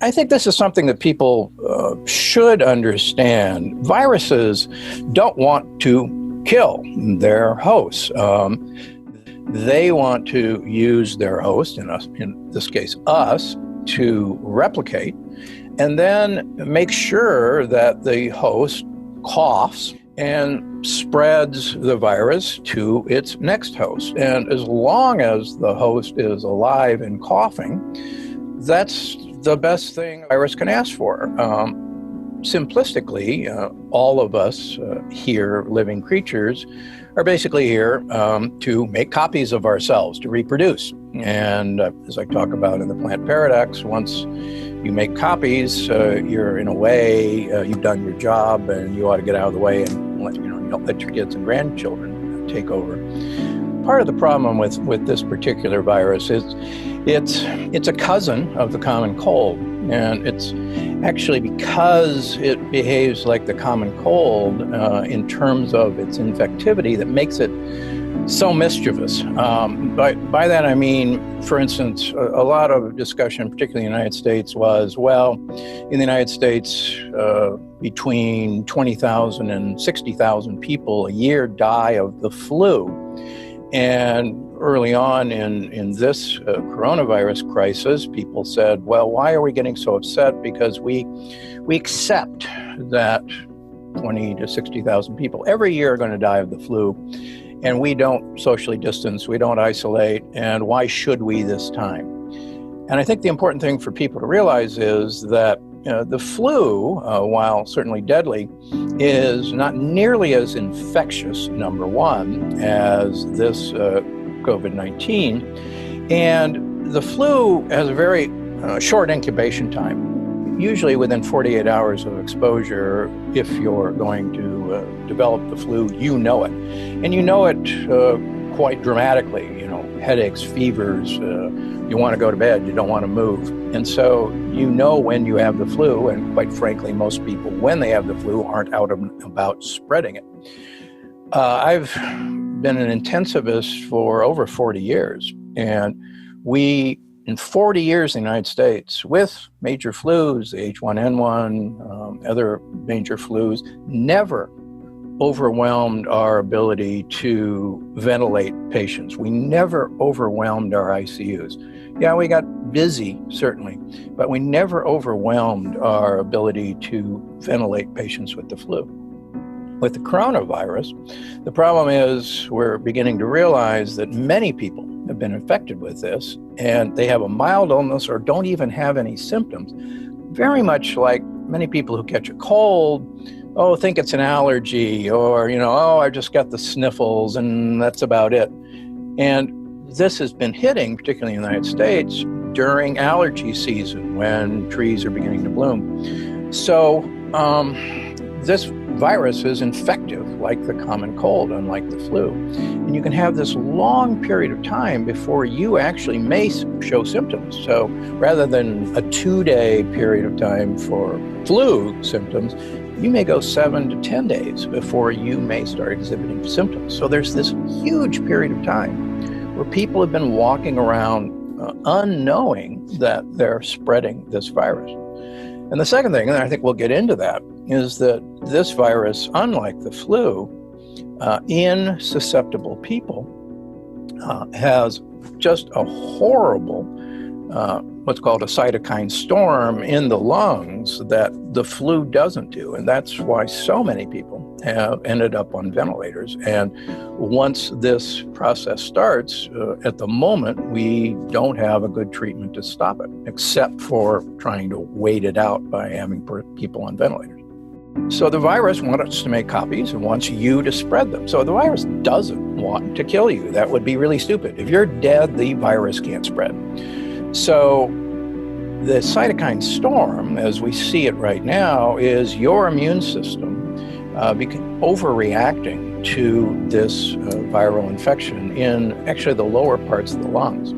I think this is something that people should understand. Viruses don't want to kill their hosts. They want to use their host, in this case us, to replicate, and then make sure that the host coughs and spreads the virus to its next host. And as long as the host is alive and coughing, that's the best thing a virus can ask for. Simplistically, all of us here, living creatures, are basically here to make copies of ourselves, to reproduce. And as I talk about in the plant paradox, once you make copies, you're in a way, you've done your job, and you ought to get out of the way and let your kids and grandchildren take over. Part of the problem with this particular virus is it's a cousin of the common cold, and it's actually because it behaves like the common cold in terms of its infectivity that makes it so mischievous. By that I mean, for instance, a lot of discussion, particularly in the United States, was, well, in the United States, between 20,000 and 60,000 people a year die of the flu. And early on in this coronavirus crisis, people said, well, why are we getting so upset? Because we accept that 20 to 60,000 people every year are going to die of the flu, and we don't socially distance, we don't isolate, and why should we this time? And I think the important thing for people to realize is that the flu, while certainly deadly, is not nearly as infectious, number one, as this COVID-19. And the flu has a very short incubation time, usually within 48 hours of exposure. If you're going to develop the flu, you know it. And you know it quite dramatically, headaches, fevers, you want to go to bed, you don't want to move. And so you know when you have the flu, and quite frankly, most people, when they have the flu, aren't out about spreading it. I've been an intensivist for over 40 years, and we, in 40 years in the United States, with major flus, the H1N1, other major flus, never overwhelmed our ability to ventilate patients. We never overwhelmed our ICUs. Yeah, we got busy, certainly, but we never overwhelmed our ability to ventilate patients with the flu. With the coronavirus, the problem is we're beginning to realize that many people have been infected with this, and they have a mild illness or don't even have any symptoms. Very much like many people who catch a cold, think it's an allergy, or, I just got the sniffles and that's about it. And this has been hitting, particularly in the United States, during allergy season when trees are beginning to bloom. So this virus is infective like the common cold, unlike the flu. And you can have this long period of time before you actually may show symptoms. So rather than a 2-day period of time for flu symptoms, you may go 7 to 10 days before you may start exhibiting symptoms. So there's this huge period of time where people have been walking around unknowing that they're spreading this virus. And the second thing, and I think we'll get into that, is that this virus, unlike the flu, in susceptible people, has just a horrible what's called a cytokine storm in the lungs that the flu doesn't do. And that's why so many people have ended up on ventilators. And once this process starts, at the moment, we don't have a good treatment to stop it, except for trying to wait it out by having people on ventilators. So the virus wants us to make copies and wants you to spread them. So the virus doesn't want to kill you. That would be really stupid. If you're dead, the virus can't spread. So the cytokine storm, as we see it right now, is your immune system overreacting to this viral infection in actually the lower parts of the lungs.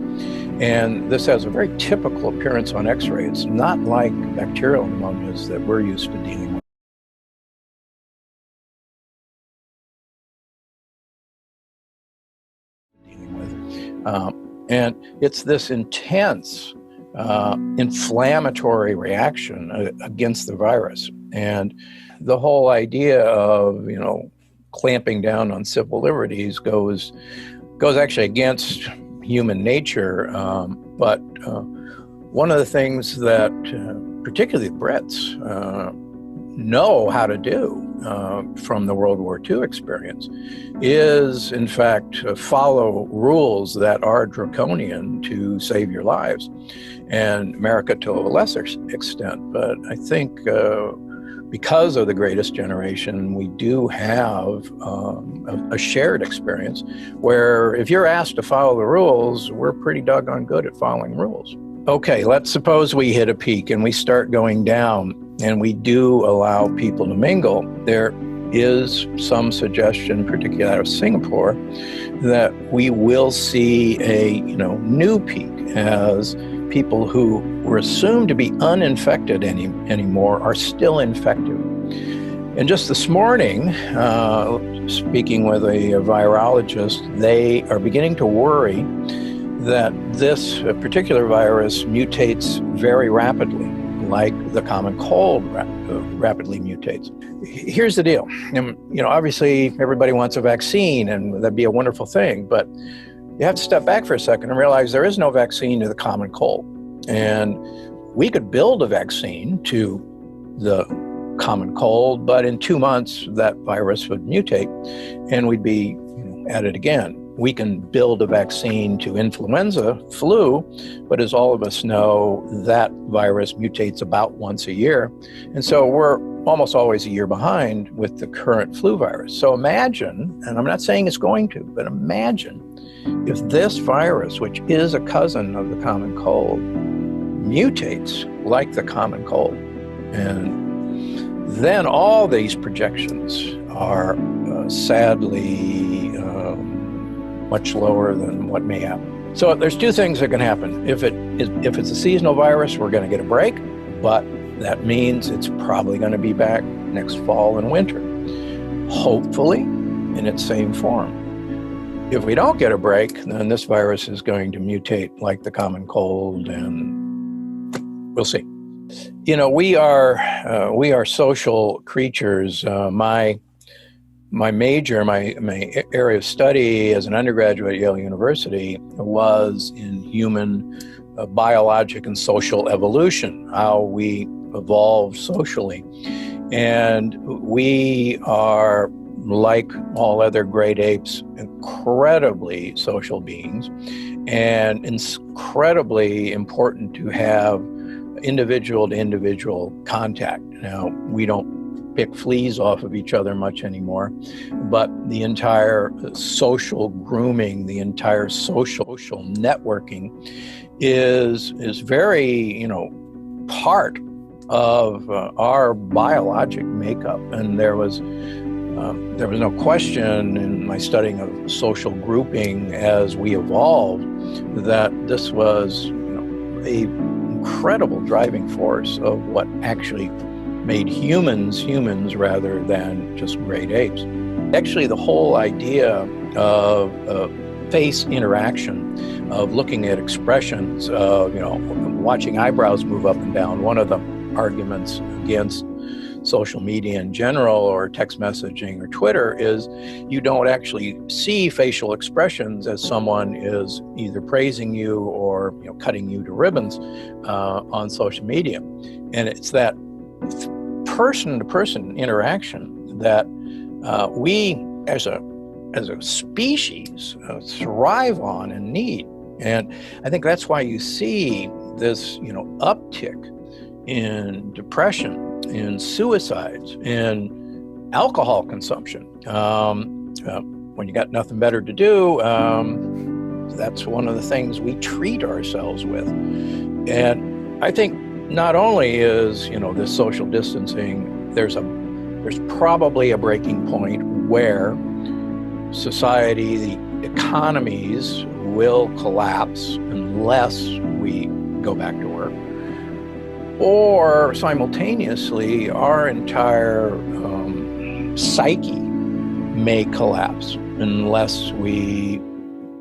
And this has a very typical appearance on X-ray. It's not like bacterial pneumonias that we're used to dealing with. And it's this intense inflammatory reaction against the virus. And the whole idea of, clamping down on civil liberties goes actually against human nature. But one of the things that particularly the Brits know how to do from the World War II experience is, in fact, follow rules that are draconian to save your lives, and America to a lesser extent. But I think because of the Greatest Generation, we do have a shared experience where if you're asked to follow the rules, we're pretty doggone good at following rules. Okay, let's suppose we hit a peak and we start going down, and we do allow people to mingle. There is some suggestion, particularly out of Singapore, that we will see a new peak as people who were assumed to be uninfected anymore are still infected. And just this morning, speaking with a virologist, they are beginning to worry that this particular virus mutates very rapidly, like the common cold rapidly mutates. Here's the deal. Obviously everybody wants a vaccine, and that'd be a wonderful thing, but you have to step back for a second and realize there is no vaccine to the common cold. And we could build a vaccine to the common cold, but in 2 months that virus would mutate and we'd be at it again. We can build a vaccine to influenza, flu, but as all of us know, that virus mutates about once a year. And so we're almost always a year behind with the current flu virus. So imagine, and I'm not saying it's going to, but imagine if this virus, which is a cousin of the common cold, mutates like the common cold. And then all these projections are sadly much lower than what may happen. So there's two things that can happen. If it's a seasonal virus, we're going to get a break, but that means it's probably going to be back next fall and winter, hopefully in its same form. If we don't get a break, then this virus is going to mutate like the common cold, and we'll see. We are social creatures. My major, my area of study as an undergraduate at Yale University was in human biologic and social evolution, how we evolved socially. And we are, like all other great apes, incredibly social beings, and incredibly important to have individual to individual contact. Now, we don't pick fleas off of each other much anymore, but the entire social grooming, the entire social networking is very, part of our biologic makeup. And there was no question in my studying of social grouping as we evolved that this was a incredible driving force of what actually made humans rather than just great apes. Actually, the whole idea of face interaction, of looking at expressions, of watching eyebrows move up and down. One of the arguments against social media in general, or text messaging or Twitter, is you don't actually see facial expressions as someone is either praising you or cutting you to ribbons on social media. And it's that person-to-person interaction that we as a species thrive on and need. And I think that's why you see this uptick in depression, in suicides, in alcohol consumption. When you got nothing better to do, that's one of the things we treat ourselves with. And I think not only is this social distancing, there's probably a breaking point where society, the economies will collapse unless we go back to work. Or simultaneously, our entire psyche may collapse unless we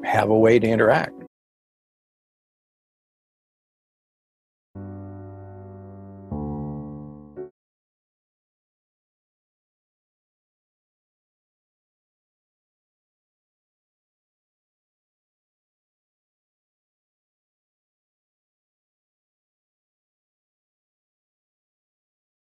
have a way to interact.